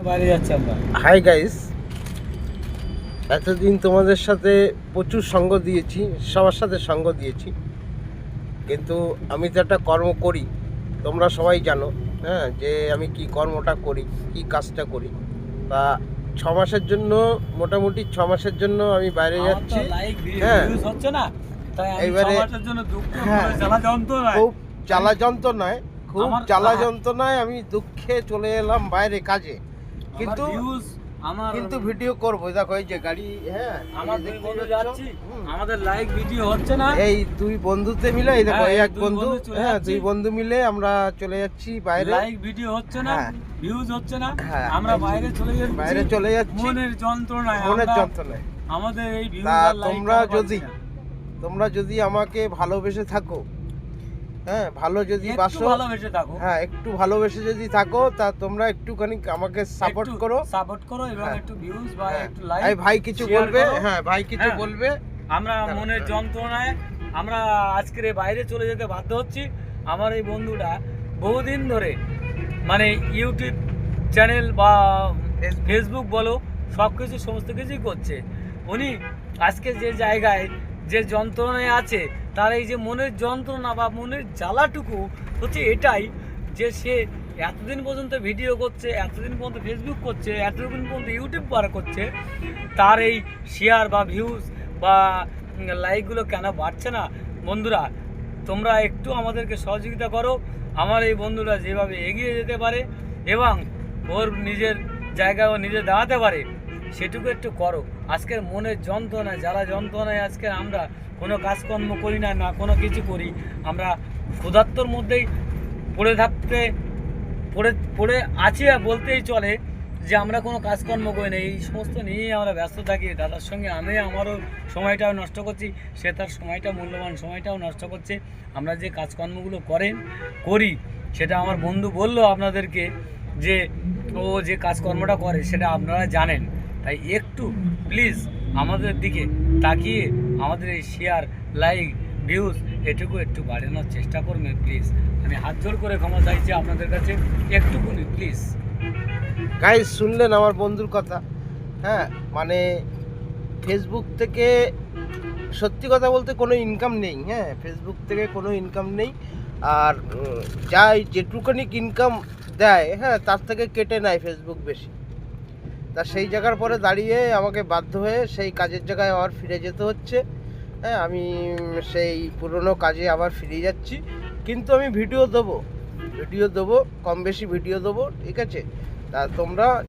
বাইরে যাচ্ছি আমরা। হাই গাইস, এতদিন তোমাদের সাথে প্রচুর সঙ্গ দিয়েছি, সবার সাথে সঙ্গ দিয়েছি, কিন্তু আমি তো একটা কর্ম করি, তোমরা সবাই জানো। হ্যাঁ, যে আমি কি কর্মটা করি, কি কাজটা করি। তা 6 মাসের জন্য, মোটামুটি 6 মাসের জন্য আমি বাইরে যাচ্ছি। হ্যাঁ, হচ্ছে না, তাই আমি এইবারে সমাজের জন্য দুঃখ হ্যাঁ, জ্বালা যন্ত্রণায় খুব জ্বালা যন্ত্রণায়, খুব আমার জ্বালা যন্ত্রণায় আমি দুঃখে চলে এলাম বাইরে কাজে। কিন্তু আমার কিন্তু ভিডিও করবো, দেখো এই যে গাড়ি। হ্যাঁ, আমার দুই বন্ধু যাচ্ছি, আমাদের লাইক ভিডিও হচ্ছে না। এই দুই বন্ধুতে মিলে, এই দেখো হ্যাঁ, এই এই এক দুই বন্ধু, বন্ধু চলে হ্যাঁ যাচ্ছি। দুই বন্ধু মিলে আমরা চলে যাচ্ছি বাইরে। লাইক ভিডিও হচ্ছে না, হ্যাঁ। ভিউজ হচ্ছে না, হ্যাঁ, আমরা বাইরে চলে যাচ্ছি। বাইরে চলে যাচ্ছি মনের যন্ত্রণায়, মনের আমরা যন্ত্রণায়। আমাদের এই ভিউজ তা আর লাইক তোমরা যদি আমাকে ভালোবেসে থাকো, হ্যাঁ ভালো যদি বাসো, ভালোবেসে থাকো, হ্যাঁ একটু ভালোবেসে যদি থাকো, তা তোমরা একটুখানি আমাকে সাপোর্ট করো এবং হ্যাঁ। একটু ভিউজ বা হ্যাঁ। একটু লাইক। এই ভাই কিছু share বলবে? করো। হ্যাঁ ভাই কিছু হ্যাঁ। বলবে? আমরা মনের যন্ত্রণায় আমরা আজকের এই বাইরে চলে যেতে বাধ্য হচ্ছি। আমার এই বন্ধুটা বহুদিন ধরে মানে ইউটিউব চ্যানেল বা ফেসবুক বলো, সব কিছু সমস্ত কিছুই করছে। উনি আজকে যে জায়গায়, যে যন্ত্রণায় আছে, তার এই যে মনের যন্ত্রণা বা মনের জ্বালাটুকু হচ্ছে এটাই, যে সে এতদিন পর্যন্ত ভিডিও করছে, এতদিন পর্যন্ত ফেসবুক করছে, এতদিন পর্যন্ত ইউটিউব বার করছে, তার এই শেয়ার বা ভিউজ বা লাইকগুলো কেন বাড়ছে না? বন্ধুরা, তোমরা একটু আমাদেরকে সহযোগিতা করো, আমার এই বন্ধুরা যেভাবে এগিয়ে যেতে পারে এবং ওর নিজের জায়গায় ও নিজে দাঁড়াতে পারে, সেটুকু একটু করো। আজকের মনের যন্ত্রণায়, যারা যন্ত্রণায় আজকে আমরা কোনো কাজকর্ম করি না, না কোনো কিছু করি, আমরা ক্ষুধার্তর মধ্যেই পড়ে থাকতে পড়ে আছি বলতেই চলে, যে আমরা কোনো কাজকর্ম করি না। এই সমস্ত নিয়েই আমরা ব্যস্ত থাকি। দাদার সঙ্গে আমারও সময়টাও নষ্ট করছি, সে তার সময়টা, মূল্যবান সময়টাও নষ্ট করছে। আমরা যে কাজকর্মগুলো করি সেটা আমার বন্ধু বললো আপনাদেরকে, যে ও যে কাজকর্মটা করে সেটা আপনারা জানেন। তাই একটু প্লিজ আমাদের দিকে তাকিয়ে আমাদের এই শেয়ার, লাইক, ভিউজ এটুকু একটু বাড়ানোর চেষ্টা করবেন প্লিজ। আমি হাত জোর করে ক্ষমা চাইছি আপনাদের কাছে, একটুকুনি প্লিজ। গাইস, শুনলেন আমার বন্ধুর কথা। হ্যাঁ, মানে ফেসবুক থেকে সত্যি কথা বলতে কোনো ইনকাম নেই। হ্যাঁ, ফেসবুক থেকে কোনো ইনকাম নেই। আর যাই যেটুখানি ইনকাম দেয়, হ্যাঁ তার থেকে কেটে নেয় ফেসবুক বেশি। তা সেই জায়গার পরে দাঁড়িয়ে আমাকে বাধ্য হয়ে সেই কাজের জায়গায় আবার ফিরে যেতে হচ্ছে। হ্যাঁ, আমি সেই পুরনো কাজে আবার ফিরে যাচ্ছি, কিন্তু আমি ভিডিও দেবো, কম বেশি ভিডিও দেবো, ঠিক আছে? তা তোমরা